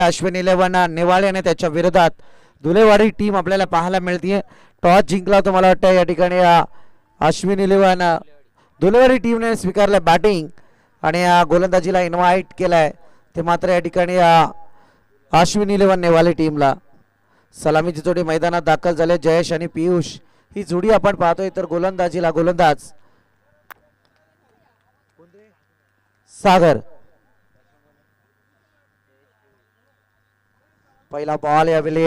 अश्विन 11 नेवाळे आणि त्याच्या विरोधात धुलेवाडी टीम आपल्याला पाहायला मिळते. टॉस जिंकला तो मला वाटतं या ठिकाणी अश्विन 11 धुलेवाडी टीमने स्वीकारलं बॅटिंग आणि गोलंदाजीला इन्व्हाइट केलाय. ते मात्र या ठिकाणी अश्विन 11 नेवाले टीमला सलामीची जोडी मैदानात दाखल झाले. जयेश आणि पियुष ही जोडी आपण पाहतोय. तर गोलंदाजीला गोलंदाज सागर. पहिला बॉल यावेळी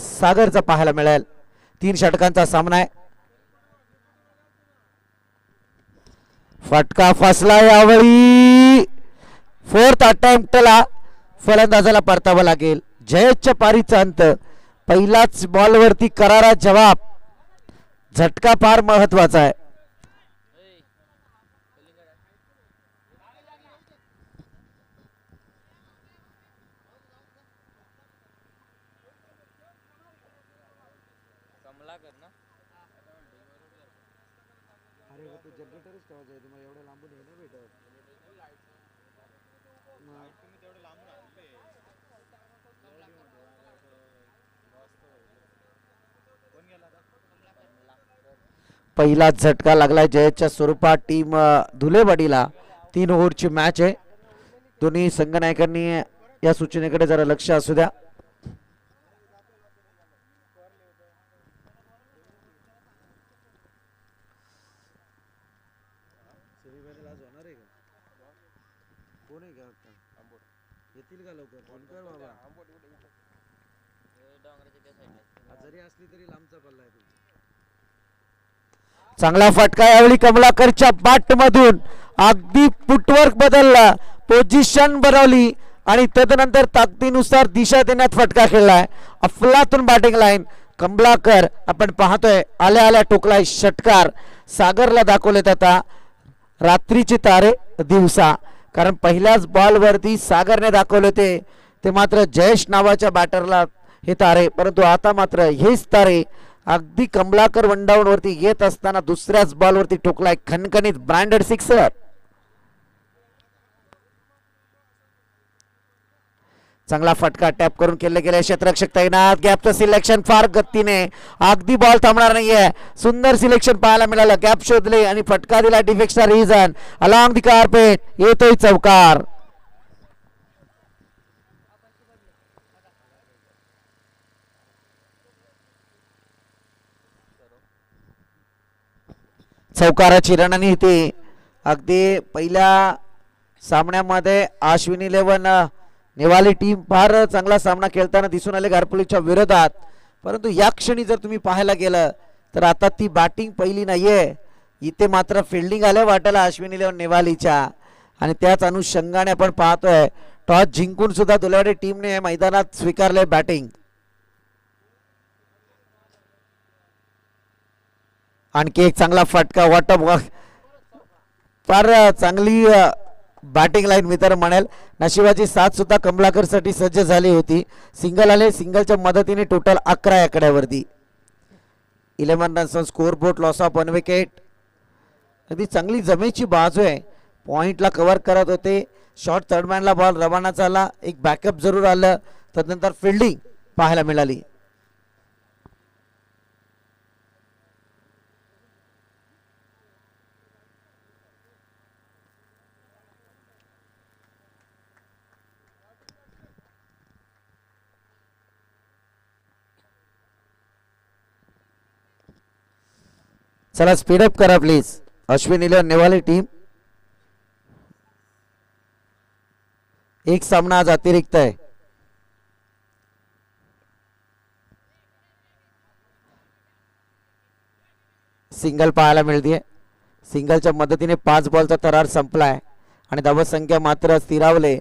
सागरचा पाहायला मिळेल. 3 षटकांचा सामना आहे. फटका फसला यावेळी. 4th अटेम्प्टला फलंदाजाला परतावा लागेल. जयेशच्या पारीचा अंत. पहिलाच बॉलवरती करारा जवाब. झटका फार महत्वाचा आहे. पहिला झटका लागलाय जयेशच्या स्वरूपात. टीम धुलेवाडीला 3 ओव्हरची मॅच आहे. दोन्ही संघनायकांनी या सूचनेकडे जरा लक्ष असू द्या. चांगला फटका यावेळी कमलाकरच्या बॅट मधून. अगदी फुटवर्क बदलला, पोझिशन बनवली आणि तदनंतर ताकदीनुसार दिशा देण्यात फटका खेळलाय. अफलातून बॅटिंग लाईन. कमलाकर आपण पाहतोय आल्या आल्या टोकलाय षटकार. सागरला दाखवलेत आता रात्रीचे तारे दिवसा. कारण पहिल्याच बॉलवरती सागरने दाखवले ते मात्र जयेश नावाच्या बॅटरला हे तारे. परंतु आता मात्र हेच तारे. अगदी कमलाकर वनडाऊन वरती येत असताना दुसऱ्याच बॉलवरती ठोकलाय खणखणीत ब्रँडेड सिक्सर. चांगला फटका टॅप करून केले गेले. क्षेत्ररक्षक तैनात. गॅपचं सिलेक्शन फार गतीने. अगदी बॉल थांबणार नाहीये. सुंदर सिलेक्शन पाहायला मिळालं. गॅप शोधले आणि फटका दिला डिफेक्टचा रिझन. अलॉंग दी कार्पेट येतोय चौकार. चौकाराची रणनीती. अगदी पहिल्या सामन्यामध्ये अश्विन 11 नेवाली टीम फार चांगला सामना खेळताना दिसून आले गारपोलीच्या विरोधात. परंतु या क्षणी जर तुम्ही पाहायला गेलं तर आता ती बॅटिंग पहिली नाहीये. इथे मात्र फिल्डिंग आल्या वाटायला अश्विन 11 नेवालीच्या. आणि त्याच अनुषंगाने आपण पाहतोय टॉस जिंकून सुद्धा धुलेवाडी टीमने मैदानात स्वीकारले बॅटिंग. आणखी एक चांगला फटका. फार चांगली बॅटिंग लाईन मी तर म्हणेल. नशिबाची साथ सुद्धा कमलाकर साठी सज्ज झाली होती. सिंगल आले. सिंगलच्या मदतीने total 11 आकड्यावरती. 11 runs score board. Loss of 1 wicket. अगदी चांगली जमेची बाजू आहे. पॉइंटला कव्हर करत होते. शॉर्ट थर्डमॅनला बॉल रवाना झाला. एक बॅकअप जरूर आलं. तदनंतर फिल्डिंग पाहायला मिळाली. चला स्पीडअप करा प्लीज. अश्विन 11 नेवाले टीम. एक सामना आज अतिरिक्त आहे. सिंगल पाहायला मिळते. सिंगलच्या मदतीने 5 बॉलचा थरार संपलाय आणि धावसंख्या मात्र स्थिरावले.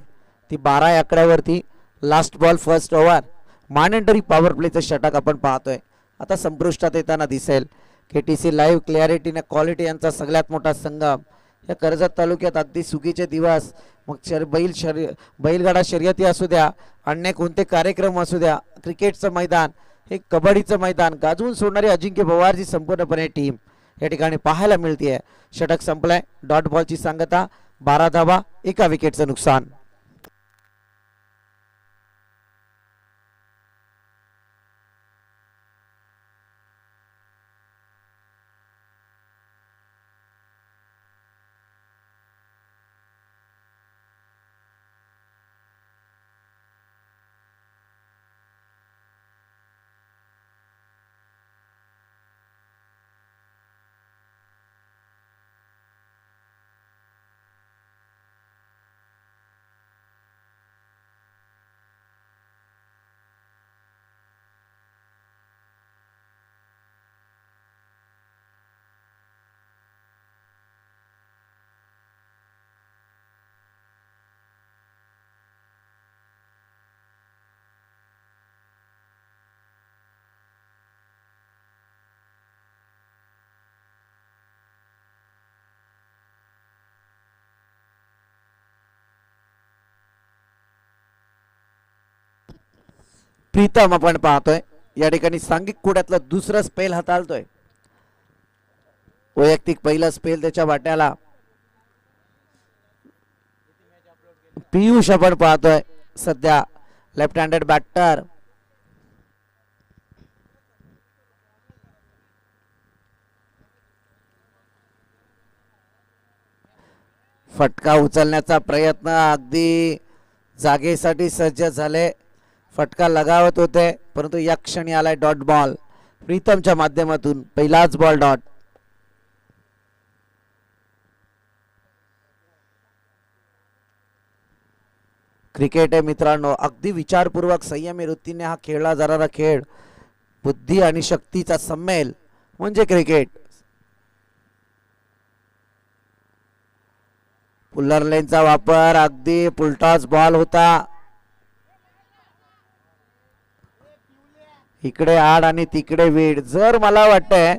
ती 12 आकड्यावरती. Last ball first over. Mandatory power प्लेचं षटक आपण पाहतोय आता संपुष्टात येताना दिसेल. KTC लाईव्ह क्लॅरिटी आणि क्वालिटी यांचा सगळ्यात मोठा संगम. या कर्जत तालुक्यात अगदी सुगीचे दिवस. मग बैलगाडा शर्यती असू द्या, अन्य कोणते कार्यक्रम असू द्या, क्रिकेटचं मैदान, हे कबड्डीचं मैदान गाजवून सोडणारी अजिंक्य पवारची संपूर्णपणे टीम या ठिकाणी पाहायला मिळते. षटक संपलाय. डॉट बॉलची सांगता. 12 धावा, 1 विकेटचं नुकसान. प्रीतम आपण पाहतोय या ठिकाणी सांघिक कुड्यातलं दुसरं स्पेल हाताळतोय. वैयक्तिक पहिला स्पेल त्याच्या वाट्याला. पियुष आपण पाहतोय सध्या लेफ्ट हँडेड बॅटर. फटका उचलण्याचा प्रयत्न, अगदी जागेसाठी सज्ज झाले, फटका लगावत होते, परंतु या क्षणी आलाय डॉट बॉल प्रीतमच्या माध्यमातून. पहिलाच बॉल डॉट. क्रिकेट आहे मित्रांनो, अगदी विचारपूर्वक संयमी वृत्तीने हा खेळला जाणारा खेळ. बुद्धी आणि शक्तीचा संमेल म्हणजे क्रिकेट. पुल्लर लेनचा वापर, अगदी पुलटॉस बॉल होता. इकडे आड आणि तिकडे वीड. जर मला वाटतंय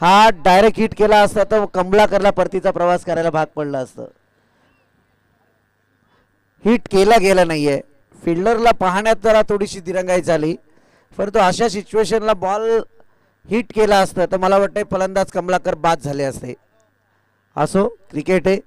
हा डायरेक्ट हिट केला असता तर कमलाकरला परतीचा प्रवास करायला भाग पडला असतं. हिट केला गेला नाहीये. फिल्डरला पाहण्यात जरा थोडीशी दिरंगाई झाली, परंतु अशा सिच्युएशनला बॉल हिट केला असतं तर मला वाटतंय फलंदाज कमलाकर बाद झाले असते. असो, क्रिकेट आहे.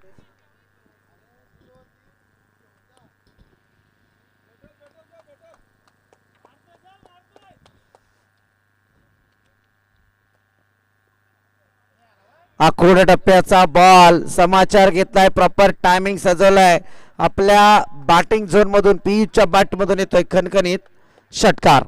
आखोड टप्प्याचा बॉल. समाचार घेतलाय, प्रॉपर टायमिंग सजवलाय. आपल्या बॅटिंग झोन मधून पिचच्या बॅट मधून येतोय खणखणीत षटकार.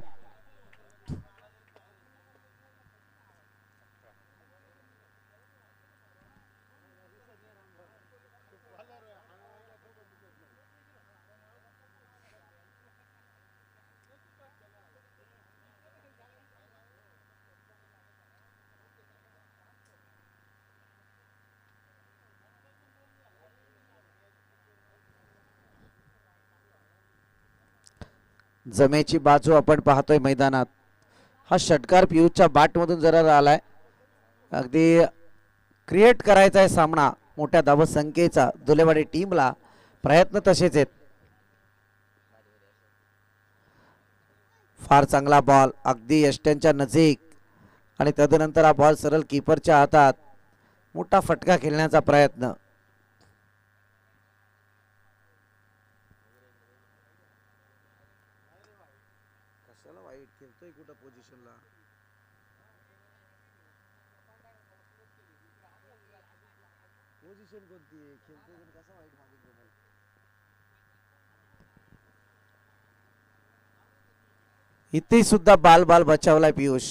जमेची बाजू आपण पाहतोय मैदानात. हा षटकार पियुषच्या बॅट मधून जरा आलाय. अगदी क्रिएट करायचा आहे सामना मोठ्या धावसंख्येचा धुलेवाडी टीमला. प्रयत्न तसेच आहेत. फार चांगला बॉल, अगदी यष्ट्यांच्या नजीक, आणि तदनंतर हा बॉल सरळ कीपरच्या हातात. मोठा फटका खेळण्याचा प्रयत्न. कशाला वाईट खेळतोय कुठं पोझिशनला. पोझिशन कोणती आहे, खेळतोय कसा वाईट मागितलं. इथे सुद्धा बाल बाल बचावलाय पियुष.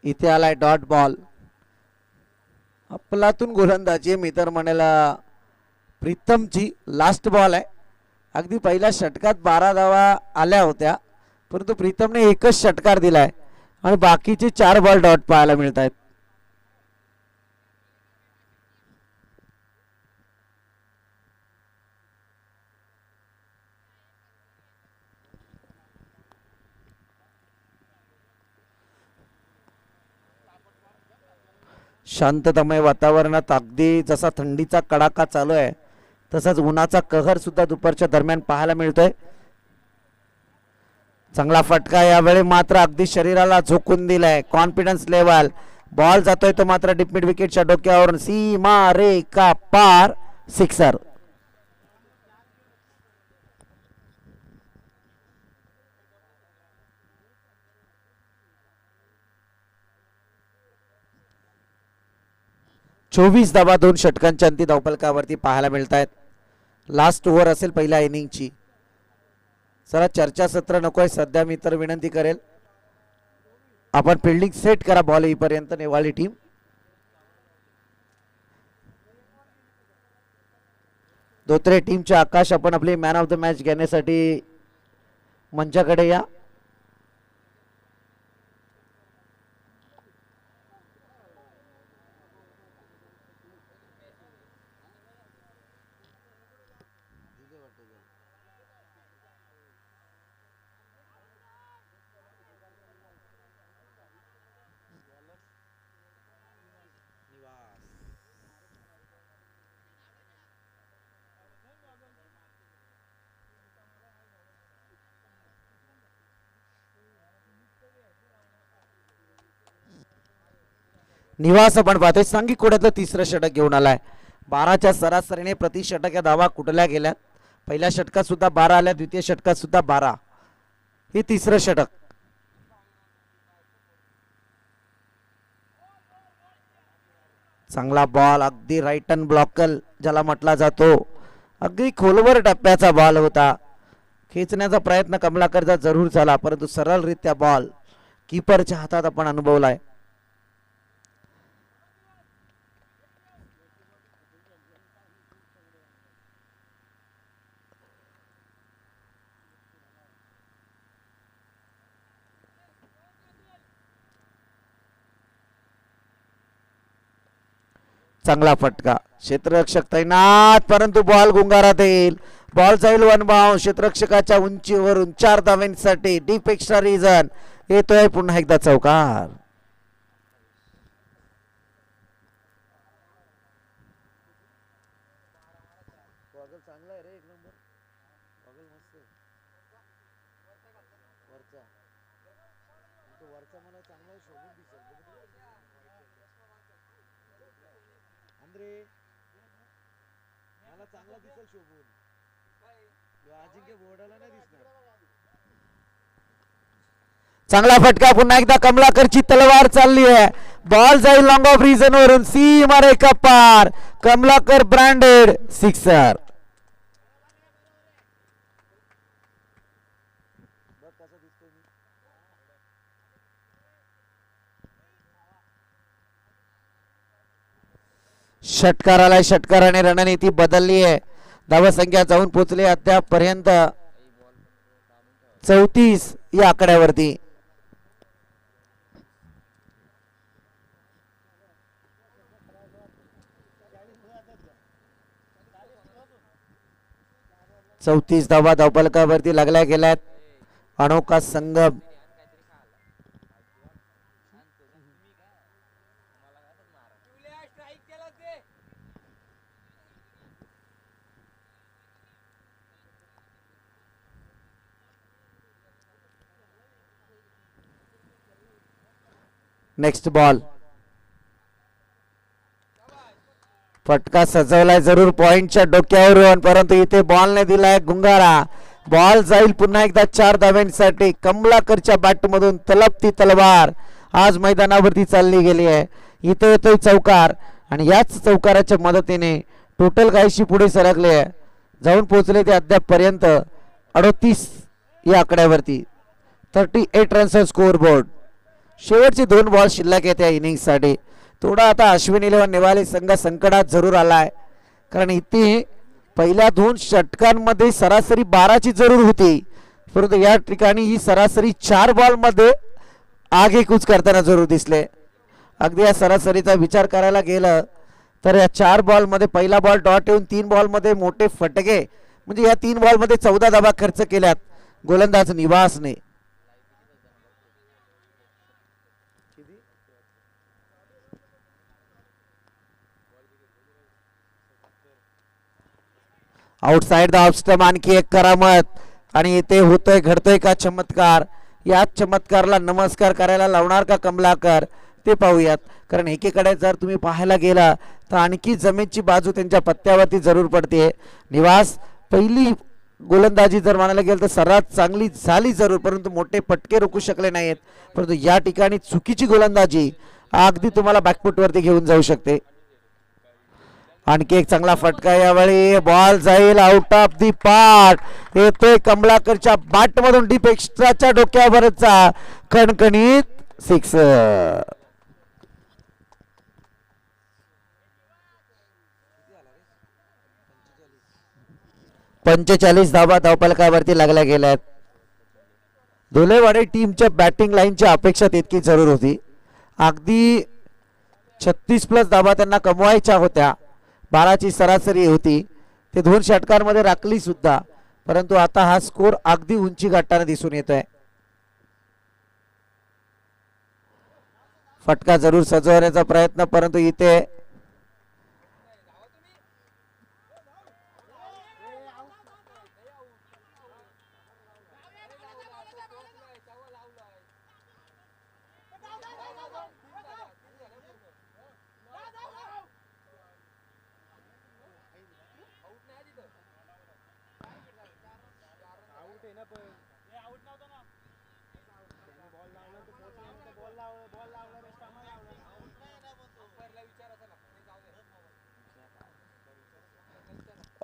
इथे आलाय डॉट बॉल. आपलातून गोलंदाजी मी तर म्हणाला प्रीतमची लास्ट बॉल आहे. अगदी पहिल्या षटकात 12 धावा आल्या होत्या, परंतु प्रीतमने एकच षटकार दिलाय आणि बाकीचे 4 बॉल डॉट पाहायला मिळत आहेत. शांततामय वातावरणात अगदी जसा थंडीचा कडाका चालू आहे तसाच उन्हाचा कहर सुद्धा दुपारच्या दरम्यान पाहायला मिळतोय. चांगला फटका यावेळी मात्र अगदी शरीराला झोकून दिलाय. Confidence level. बॉल जातोय तो मात्र डीप मिड विकेटच्या डोक्यावरून सीमा रेखा पार. सिक्सर. चोवीस धावा 2 षटकांच्या अंती धावफलकावरती पाहायला मिळत आहेत. लास्ट ओव्हर असेल पहिल्या इनिंगची. जरा चर्चासत्र नकोय सध्या. मी तर विनंती करेल आपण फिल्डिंग सेट करा बॉल येईपर्यंत. नेवाळी टीम धोत्रे टीमचे आकाश, आपण आपली मॅन ऑफ द मॅच घेण्यासाठी मंचाकडे या. निवास आपण पाहतोय सांगी कोड्यातलं तिसरं षटक घेऊन आलाय. 12च्या सरासरीने प्रति षटक या धावा कुठल्या गेल्यात. पहिल्या षटकात सुद्धा 12 आल्या, द्वितीय षटकात सुद्धा 12. हे तिसरं षटक. चांगला बॉल अगदी राईट हँड ब्लॉकर ज्याला म्हटला जातो, अगदी खोलवर टप्प्याचा बॉल होता. खेचण्याचा प्रयत्न कमलाकरचा जरूर झाला, परंतु सरळरित्या बॉल कीपरच्या हातात आपण अनुभवलाय. चांगला फटका, क्षेत्ररक्षक तैनात, परंतु बॉल गुंगारात येईल. बॉल जाईल वन बाउंड. क्षेत्ररक्षकाच्या उंचीवरून 4 धावांसाठी डीप एक्स्ट्रा रिजन येतोय पुन्हा एकदा चौकार. चांगला फटका, पुन्हा एकदा कमलाकरची तलवार चालली आहे. बॉल जाईल लॉंग ऑफ रिजन वरून सीमा रेखा पार. Kamlakar branded sixer. षटकाराला षटकाराने रणनीती बदलली आहे. धावसंख्या जाऊन पोहोचली अद्याप पर्यंत 34 या आकड्यावरती. चौतीस धावा धावफलकावरती लागल्या गेल्यात. अनोखा संगम नेक्स्ट बॉल. फटका सजवलाय जरूर पॉइंटच्या डोक्यावरून, परंतु इथे बॉलने दिलाय गुंगारा. बॉल जाईल पुन्हा एकदा 4 धाव्यांसाठी. कमलाकरच्या बॅटमधून तलपती तलवार आज मैदानावरती चालली गेली आहे. इथे येतोय चौकार आणि याच चौकाराच्या मदतीने टोटल गायशी पुढे सरकले आहे. जाऊन पोहोचले ते अद्याप पर्यंत 38 या आकड्यावरती. 38 रनचा स्कोर बोर्ड. शेवटचे 2 बॉल शिल्लक आहेत या इनिंगसाठी. थोडा आता अश्विन इलेव्हन नेवाले संघ संकटात जरूर आलाय, कारण इथे पहिल्या 2 षटकांमध्ये सरासरी 12ची जरूर होती, परंतु या ठिकाणी ही सरासरी 4 बॉलमध्ये आगेकूच करताना जरूर दिसले. अगदी या सरासरीचा विचार करायला गेलं तर या 4 बॉलमध्ये पहिला बॉल डॉट येऊन 3 बॉलमध्ये मोठे फटके, म्हणजे या 3 बॉलमध्ये 14 धावा खर्च केल्यात गोलंदाज निवासने. आउटसाइड द ऑफ स्टंप आणखी एक करामत आणि इथे होतोय घडतोय का चमत्कार. या चमत्कारला नमस्कार करायला लावणार का कमलाकर ते पाहूयात, कारण एकीकडे जर तुम्ही पाहायला गेला तर आणखी जमेची बाजू त्यांच्या पत्त्यावरती जरूर पडते. निवास पहिली गोलंदाजी जर म्हणायला गेलं तर सर्वात चांगली झाली जरूर, परंतु मोठे फटके रोखू शकले नाहीत. परंतु या ठिकाणी चुकीची गोलंदाजी अगदी तुम्हाला बॅकफुटवरती घेऊन जाऊ शकते. आणखी एक चांगला फटका, यावेळी बॉल जाईल आउट ऑफ दी पार्ट. येतोय कमलाकरच्या बॅट मधून डीप एक्स्ट्राच्या डोक्यावरचा कणकणीत सिक्स. 45 धावा धावफलकावरती लागल्या गेल्यात. धुलेवाडे टीमच्या बॅटिंग लाईनची अपेक्षा तितकी जरूर होती. अगदी 36+ धावा त्यांना कमवायच्या होत्या. 12ची सरासरी होती, ते 2 षटकांमध्ये राखली सुद्धा, परंतु आता हा स्कोर अगदी उंची गाठताना दिसून येतोय. फटका जरूर सजवण्याचा प्रयत्न, परंतु इथे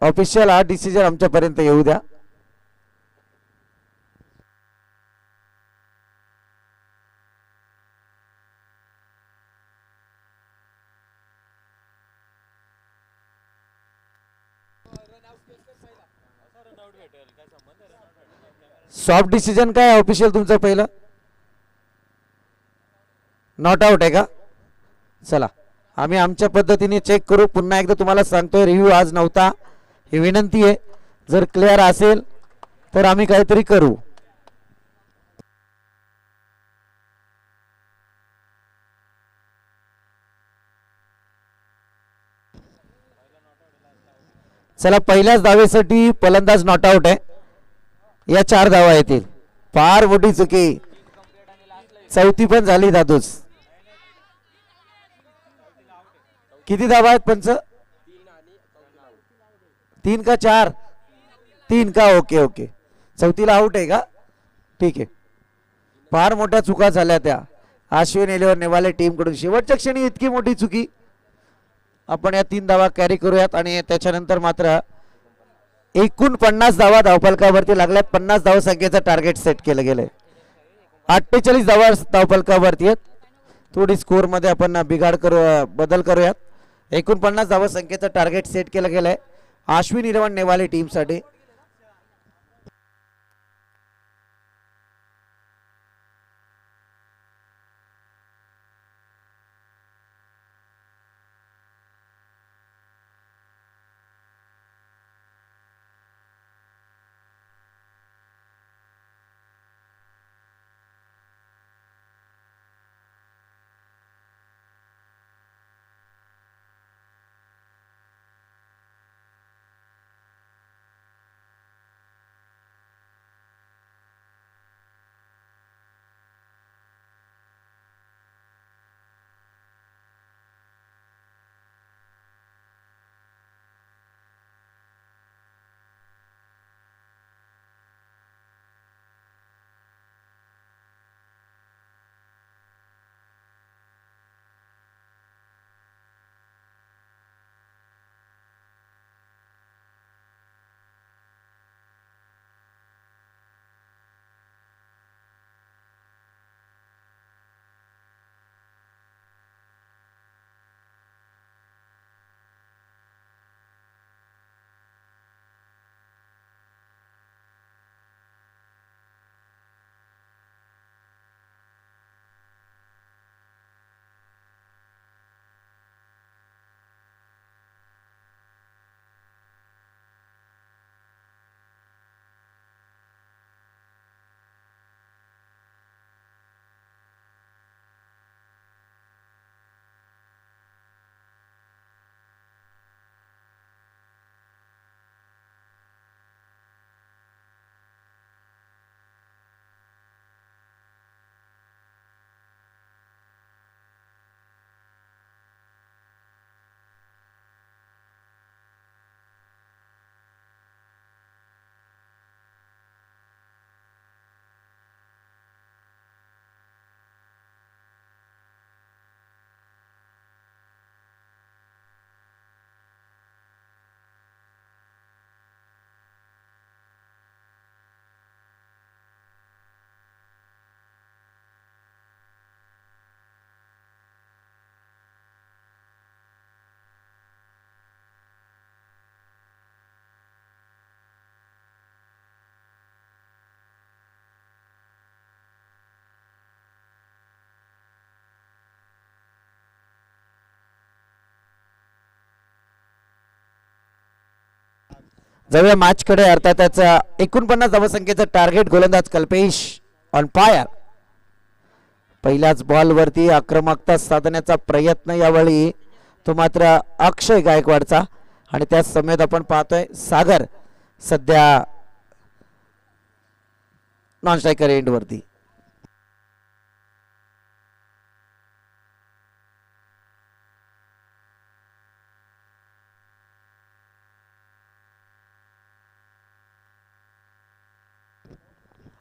ऑफिशियल हा डिसिजन आमच्यापर्यंत येऊ द्या. सॉफ्ट डिसिजन काय ऑफिशियल तुमचं पहिलं? नॉट आउट आहे का? चला आम्ही आमच्या पद्धतीने चेक करू. पुन्हा एकदा तुम्हाला सांगतोय रिव्ह्यू आज नव्हता, ही विनंती आहे. जर क्लिअर असेल तर आम्ही काहीतरी करू. चला पहिल्याच धावेसाठी फलंदाज नॉट आउट आहे. या 4 धावा येतील. फार मोठी चुकी, चौथी पण झाली दादूस. किती धावा आहेत पंच? 3 का 4? 3 का? Okay okay. चौथीला आउट आहे का? ठीक आहे. फार मोठ्या चुका झाल्या त्या अश्विन एलेवर नेवाले टीम कडून. शेवटच्या क्षणी इतकी मोठी चुकी. आपण या 3 धावा कॅरी करूयात आणि त्याच्यानंतर मात्र एकूण 50 धावा धावफलकावरती लागल्यात. 50 धाव संख्येचं टार्गेट सेट केलं गेलंय. 48 धावा धावफलकावरती आहेत. थोडी स्कोर मध्ये आपण बदल करूयात. एकूण 50 धावा संख्येचं टार्गेट सेट केलं गेलंय अश्विन इलेव्हन नेवाले टीमसाठी. जाऊया मॅचकडे. अर्थात त्याचा 49 धावसंख्येचं टार्गेट गोलंदाज कल्पेश ऑन फायर. पहिल्याच बॉलवरती आक्रमकता साधण्याचा प्रयत्न यावेळी तो मात्र अक्षय गायकवाडचा. आणि त्याच समेत आपण पाहतोय सागर सध्या नॉन स्ट्रायकर एंड वरती.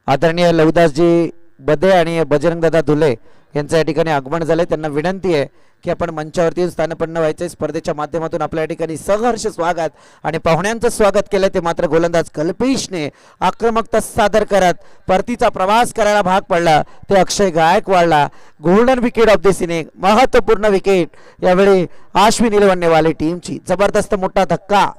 आदरणीय लवदासजी बदे आणि बजरंग दादा धुले यांचं या ठिकाणी आगमन झालंय. त्यांना विनंती आहे की आपण मंचावरती स्थानपन्न व्हायचे. स्पर्धेच्या माध्यमातून आपल्या या ठिकाणी सहर्ष स्वागत आणि पाहुण्यांचं स्वागत केलं ते मात्र गोलंदाज कल्पेशने आक्रमकता सादर करत परतीचा प्रवास करायला भाग पडला. ते अक्षय गायकवाडला golden wicket of this inning, महत्वपूर्ण विकेट यावेळी अश्विन इलेव्हन नेवाले टीमची. जबरदस्त मोठा धक्का.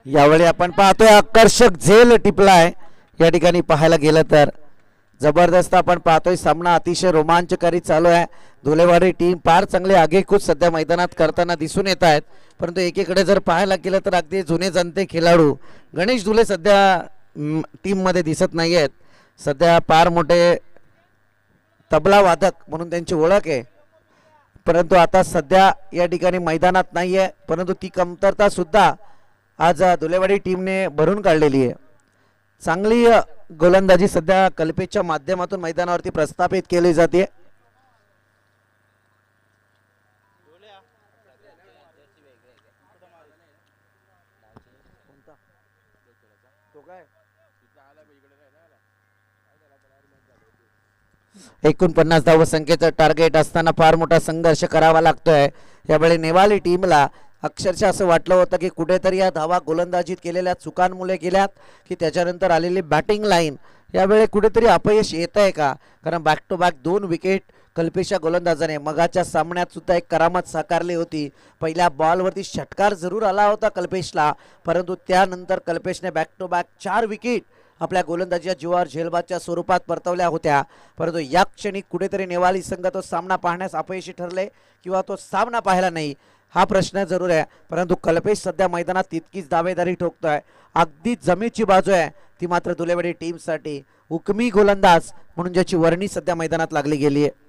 यावेळी आपण पाहतोय आकर्षक झेल टिपलाय. या ठिकाणी पाहायला गेलं तर जबरदस्त आपण पाहतोय. सामना अतिशय रोमांचकारी चालू आहे. धुलेवाडी टीम फार चांगले आगेकूच सध्या मैदानात करताना दिसून येत आहेत. परंतु एकीकडे जर पाहायला गेलं तर अगदी जुने जाणते खेळाडू गणेश धुले सध्या टीम मध्ये दिसत नाही आहेत. सध्या फार मोठे तबला वादक म्हणून त्यांची ओळख आहे, परंतु आता सध्या या ठिकाणी मैदानात नाही आहे. परंतु ती कमतरता सुद्धा आज धुलेवाडी टीमने भरून काढलेली आहे. चांगली गोलंदाजी सध्या कल्पेशच्या माध्यमातून मैदानावरती प्रस्थापित केली जाते. एकूण 50 धाव संख्येचं टार्गेट असताना फार मोठा संघर्ष करावा लागतोय. यावेळी नेवाली टीमला अक्षरशः असं वाटलं होतं की कुठेतरी या धावा गोलंदाजीत केलेल्या चुकांमुळे गेल्यात की त्याच्यानंतर आलेली बॅटिंग लाईन यावेळी कुठेतरी अपयश येत आहे का. कारण बॅक टू बॅक 2 विकेट कल्पेशच्या गोलंदाजाने मगाच्या सामन्यात सुद्धा एक करामत साकारली होती. पहिल्या बॉलवरती षटकार जरूर आला होता कल्पेशला, परंतु त्यानंतर कल्पेशने बॅक टू बॅक 4 विकेट आपल्या गोलंदाजीच्या जीवावर झेलबादच्या स्वरूपात परतवल्या होत्या. परंतु या क्षणी कुठेतरी नेवाली संघ तो सामना पाहण्यास अपयशी ठरले किंवा तो सामना पाहायला नाही हा प्रश्न जरूर आहे. परंतु कल्पेश सध्या मैदानात तितकीच दावेदारी ठोकतोय. अगदी जमेची बाजू आहे ती मात्र धुलेवाडी टीमसाठी. हुकमी गोलंदाज म्हणून ज्याची वर्णी सध्या मैदानात लागली गेली आहे.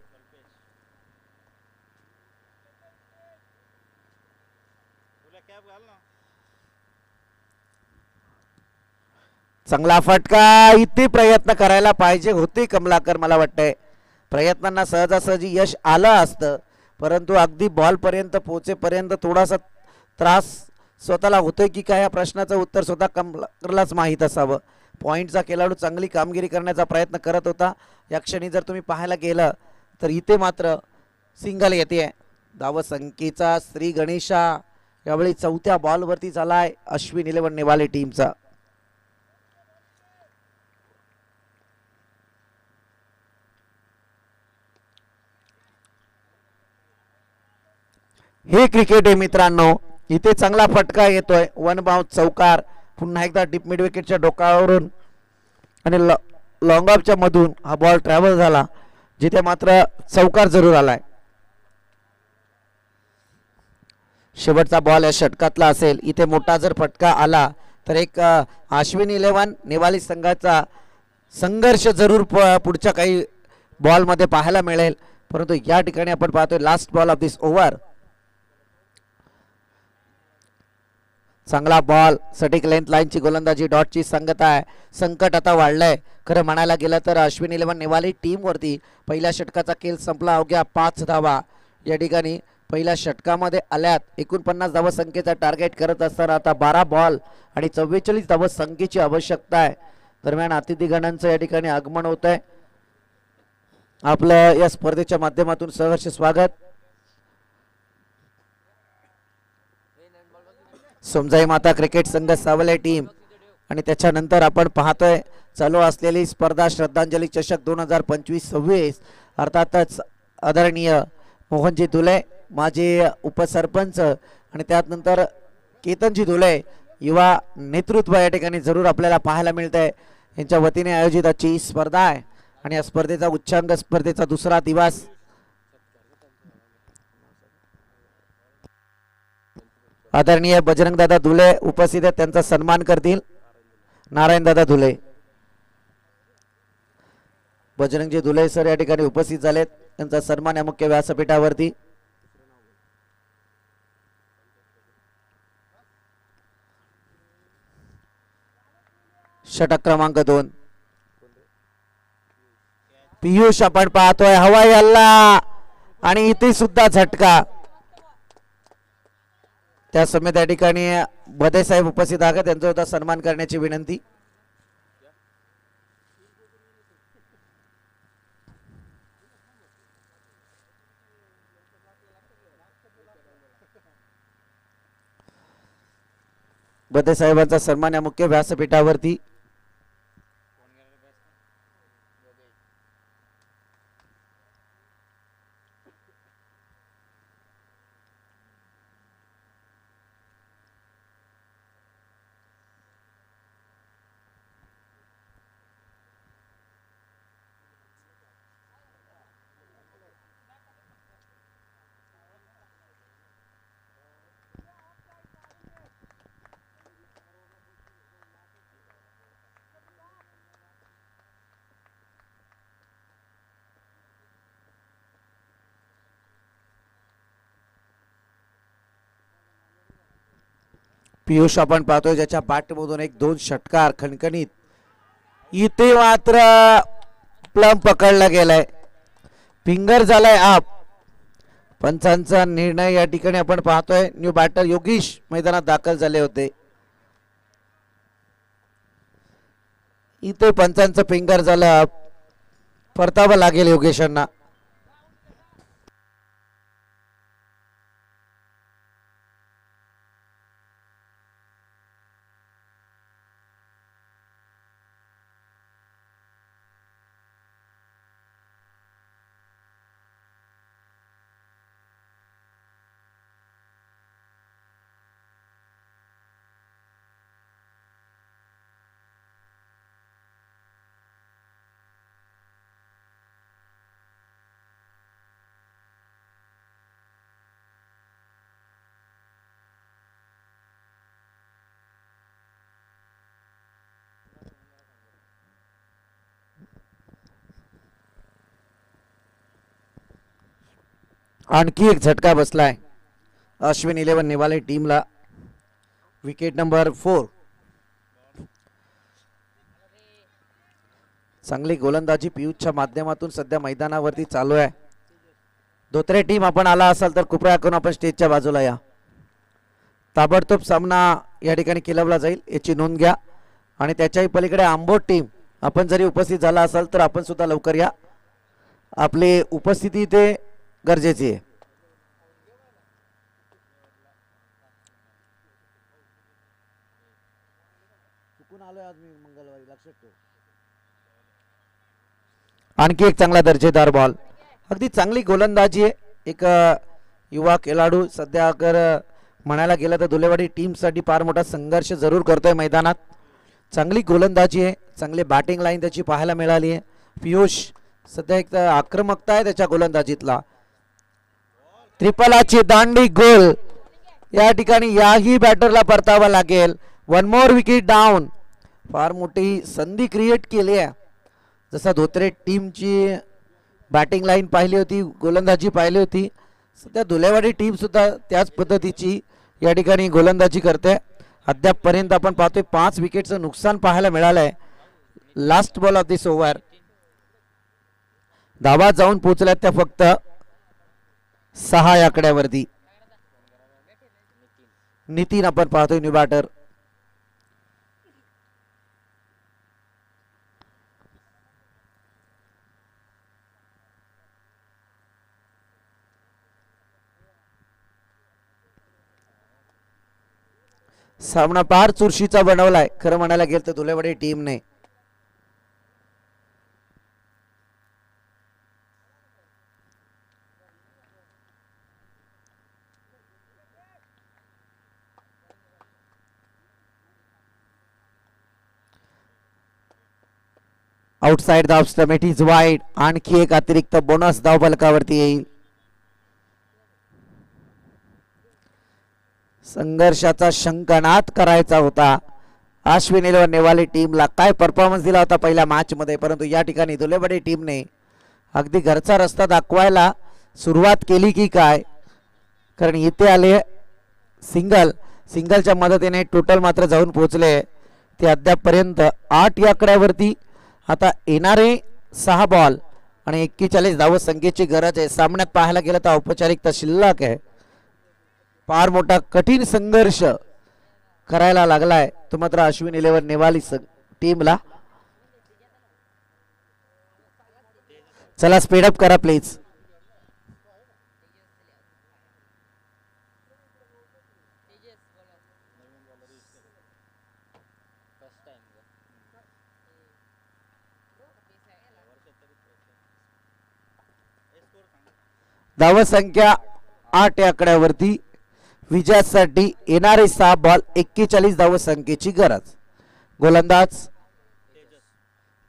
चांगला फटका. इथे प्रयत्न करायला पाहिजे होते कमलाकर. मला वाटतंय प्रयत्नांना सहजासहजी यश आलं असतं, परंतु अगदी बॉल पर्यंत पोहोचेपर्यंत थोडासा त्रास स्वतःला होतोय की काय या प्रश्नाचं उत्तर स्वतः कमलाकरलाच माहीत असावं. पॉईंटचा खेळाडू चांगली कामगिरी करण्याचा प्रयत्न करत होता. या क्षणी जर तुम्ही पाहायला गेलं तर इथे मात्र सिंगल येते. धावसंख्येचा श्री गणेशा यावेळी 4थ्या बॉलवरती झालाय अश्विन इलेव्हन नेवाले टीमचा. हे क्रिकेट आहे मित्रांनो. इथे चांगला फटका येतोय. 1 बाउंस चौकार. पुन्हा एकदा डीप मिड विकेटच्या डोकावरून आणि लॉंग ऑफच्या मधून हा बॉल ट्रॅव्हल झाला, जिथे मात्र चौकार जरूर आलाय. शेवटचा बॉल या षटकातला असेल. इथे मोठा जर फटका आला तर एक अश्विन इलेव्हन नेवाली संघाचा संघर्ष जरूर पुढच्या काही बॉलमध्ये पाहायला मिळेल. परंतु या ठिकाणी आपण पाहतोय last ball of this over. चांगला बॉल. सटीक लेंथ लाईनची गोलंदाजी. डॉटची संगत आहे. संकट आता वाढलंय. खरं म्हणायला गेलं तर अश्विन इलेव्हन नेवाली टीमवरती पहिल्या षटकाचा खेळ संपला. अवघ्या 5 धावा या ठिकाणी पहिल्या षटकामध्ये आल्यात. 49 धाव संख्येचा टार्गेट करत असताना आता 12 बॉल आणि 44 धाव संख्येची आवश्यकता आहे. दरम्यान अतिथीगणांचं या ठिकाणी आगमन होत आहे. आपलं या स्पर्धेच्या माध्यमातून सहर्ष स्वागत. सोमजाई माता क्रिकेट संघ सावले टीम आणि त्याच्यानंतर आपण पाहतोय चालू असलेली स्पर्धा श्रद्धांजली चषक 2025-26 अर्थातच आदरणीय मोहनजी धुले माजी उपसरपंच आणि त्यानंतर केतनजी धुले युवा नेतृत्व या ठिकाणी जरूर आपल्याला पाहायला मिळतंय. यांच्या वतीने आयोजित आजची स्पर्धा आहे आणि या स्पर्धेचा उच्चांक स्पर्धेचा दुसरा दिवस. आदरणीय बजरंगदादा धुले उपस्थित आहेत, त्यांचा सन्मान करतील नारायणदादा धुले. बजरंगजी धुले सर या ठिकाणी उपस्थित झालेत, त्यांचा सन्मान या मुख्य व्यासपीठावरती. षटक क्रमांक 2 पियुष आपण पाहतोय हवाई हल्ला आणि इथे सुद्धा झटका. त्या समेत या ठिकाणी बदे साहेब उपस्थित आहेत, त्यांचा होता सन्मान करण्याची विनंती. बदे साहेबांचा सन्मान या मुख्य व्यासपीठावरती. पियुष आपण पाहतोय ज्याच्या बॅटमधून 1-2 षटकार खणखणीत. इथे मात्र प्लम पकडला गेलाय, फिंगर झालाय आप. पंचांचा निर्णय या ठिकाणी आपण पाहतोय. न्यू बॅटर योगेश मैदानात दाखल झाले होते. इथे पंचांचं फिंगर झालं, परतावं लागेल योगेशांना. आणखी एक झटका बसलाय अश्विन 11 निवाले टीमला. Wicket number 4. चांगली गोलंदाजी पियुषच्या माध्यमातून सध्या मैदानावरती चालू आहे. धोत्रे टीम आपण आला असाल तर कृपया करून आपण स्टेजच्या बाजूला या. ताबडतोब सामना या ठिकाणी केला जाईल याची नोंद घ्या. आणि त्याच्याही पलीकडे आंबोट टीम आपण जरी उपस्थित झाला असाल तर आपण सुद्धा लवकर या, आपली उपस्थिती इथे गरजेची आहे. आणखी एक चांगला दर्जेदार बॉल, अगदी चांगली गोलंदाजी आहे. एक युवा खेळाडू सध्या अगर म्हणायला गेलं तर धुलेवाडी टीमसाठी फार मोठा संघर्ष जरूर करतोय मैदानात. चांगली गोलंदाजी आहे, चांगली बॅटिंग लाईन त्याची पाहायला मिळाली आहे. पियुष सध्या एक आक्रमकता आहे त्याच्या गोलंदाजीतला. त्रिपलाची दांडी गोल या ठिकाणी याही बॅटरला परतावा लागेल. 1 मोर विकेट डाऊन. फार मोठी संधी क्रिएट केली आहे. जसा धोत्रे टीमची बॅटिंग लाईन पाहिली होती, गोलंदाजी पाहिली होती, सध्या धुलेवाडी टीम सुद्धा त्याच पद्धतीची या ठिकाणी गोलंदाजी करते. अद्यापपर्यंत आपण पाहतोय 5 विकेटचं नुकसान पाहायला मिळालंय. Last ball of this over. धावा जाऊन पोहोचल्यात त्या फक्त 6 आकड्यावरती. नितीन आपण पाहतोय न्यू बॅटर. सामना फार चुरशीचा बनवलाय खरं म्हणायला गेलं तर धुलेवाडी टीमने. Outside the off stump, it is wide. आणखी एक अतिरिक्त बोनस धाव फलकावरती येईल. संघर्षाचा शंखनाद करायचा होता अश्विन इलेव्हन नेवाली टीमला. काय परफॉर्मन्स दिला होता पहिल्या मॅच मध्ये, परंतु या ठिकाणी धुलेवाडी टीमने अगदी घरचा रस्ता दाखवायला सुरुवात केली की काय, कारण इथे आले सिंगलच्या मदतीने टोटल मात्र जाऊन पोहोचले ते अद्यापपर्यंत 8 या आकड्यावरती. आता येणारे 6 बॉल आणि 41 धाव संख्येची गरज आहे. सामन्यात पाहायला गेलं तर औपचारिकता शिल्लक आहे. फार मोठा कठीण संघर्ष करायला लागलाय तो मात्र अश्विन इलेव्हन नेवाली टीमला. चला स्पीडअप करा प्लीज. धावसंख्या 8 या आकड्यावरती. विजयासाठी येणारे 6 बॉल 41 धावसंख्येची गरज. गोलंदाज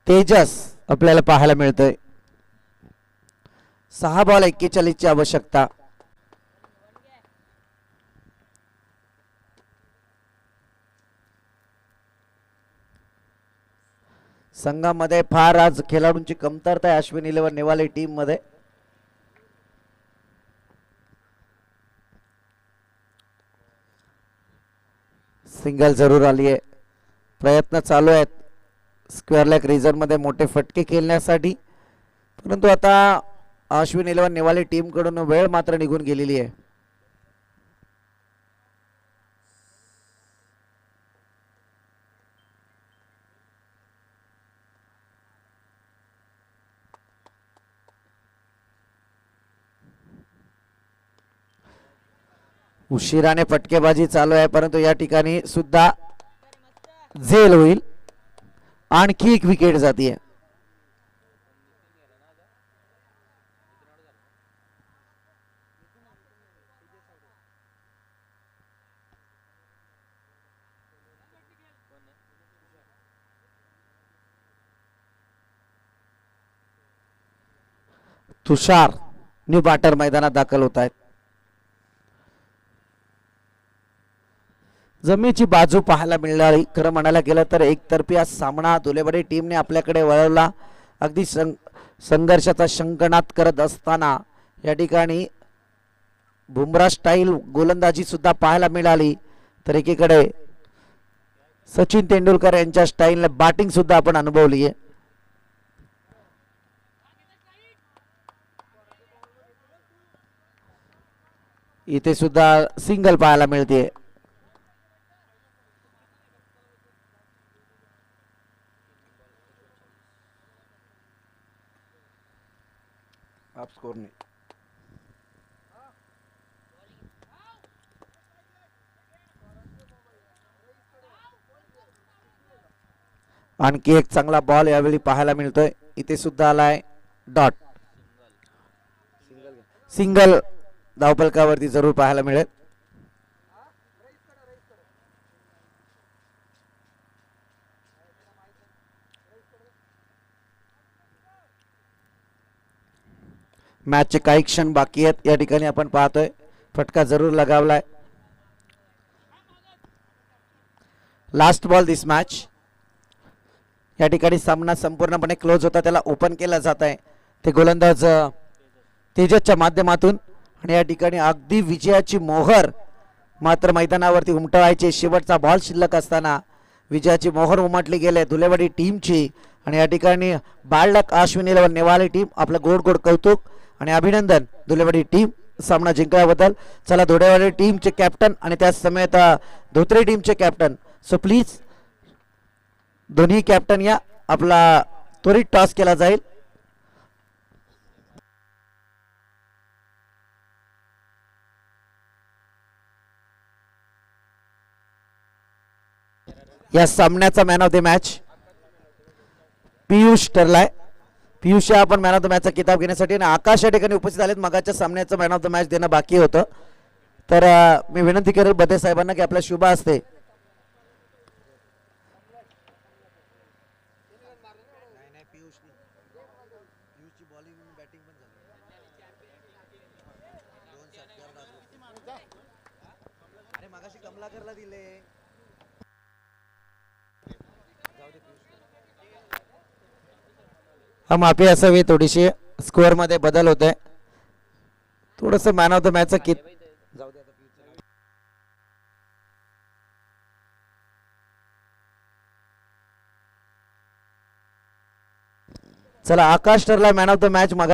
तेजस आपल्याला पाहायला मिळतोय. 6 बॉल 41 ची आवश्यकता. संघामध्ये फार आज खेळाडूंची कमतरता आहे अश्विन इलेव्हन नेवाली टीम मध्ये. सिंगल जरूर आली आहे. प्रयत्न चालू आहेत स्क्वेअर लेग रिजन मध्ये मोठे फटके खेळण्यासाठी, परंतु आता अश्विन इलेव्हन नेवाली टीम कडून वेळ मात्र निघून गेलेली आहे. उशिराने फटकेबाजी चालू आहे, परंतु या ठिकाणी सुद्धा झेल होईल. आणखी एक विकेट जातीये. तुषार न्यू बॅटर मैदानात दाखल होत आहेत. जमेची बाजू पाहायला मिळाली. खरं म्हणायला गेलं तर एकतर्फी आज सामना धुलेवाडी टीमने आपल्याकडे वळवला. अगदी संघर्षाचा शंखनाद करत असताना या ठिकाणी बुमराह स्टाईल गोलंदाजी सुद्धा पाहायला मिळाली, तर एकीकडे सचिन तेंडुलकर यांच्या स्टाईलने बॅटिंग सुद्धा आपण अनुभवली आहे. इथे सुद्धा सिंगल पाहायला मिळते. आप स्कोर नहीं. आणखी एक चांगला बॉल यावेळी पाहायला मिळतोय. इथे सुद्धा आलाय डॉट. सिंगल धावफलकावरती जरूर पाहायला मिळेल. मॅचचे काही क्षण बाकी आहेत. या ठिकाणी आपण पाहतोय फटका जरूर लगावलाय. लास्ट बॉल दिस मॅच. या ठिकाणी सामना संपूर्णपणे क्लोज होता, त्याला ओपन केला जात आहे ते गोलंदाज तेजसच्या माध्यमातून. आणि या ठिकाणी अगदी विजयाची मोहर मात्र मैदानावरती उमटवायचे. शेवटचा बॉल शिल्लक असताना विजयाची मोहर उमटली गेले धुलेवाडी टीमची. आणि या ठिकाणी बाळक अश्विन इलेव्हन नेवाली टीम आपलं गोड गोड कौतुक आणि अभिनंदन धुलेवाडी टीम सामना जिंकल्याबद्दल. चला धुलेवाडी टीमचे कॅप्टन आणि त्याच समेत धोत्रे टीमचे कॅप्टन, सो प्लीज दोन्ही कॅप्टन या. आपला त्वरित टॉस केला जाईल. या सामन्याचा man of the match Piyush ठरलाय. पियुष आपण मॅन ऑफ द मॅचचा किताब घेण्यासाठी आणि आकाश या ठिकाणी उपस्थित झालेत. मगाच्या सामन्याचं मॅन ऑफ द मॅच देणं बाकी होतं. तर मी विनंती करेल बदे साहेबांना की आपल्या शुभ असते हा माफी असावी. थोडीशी स्कोअर मध्ये बदल होत आहे. थोडस मॅन ऑफ द मॅचचं कित चला आकाश ठरला मॅन ऑफ द मॅच. मग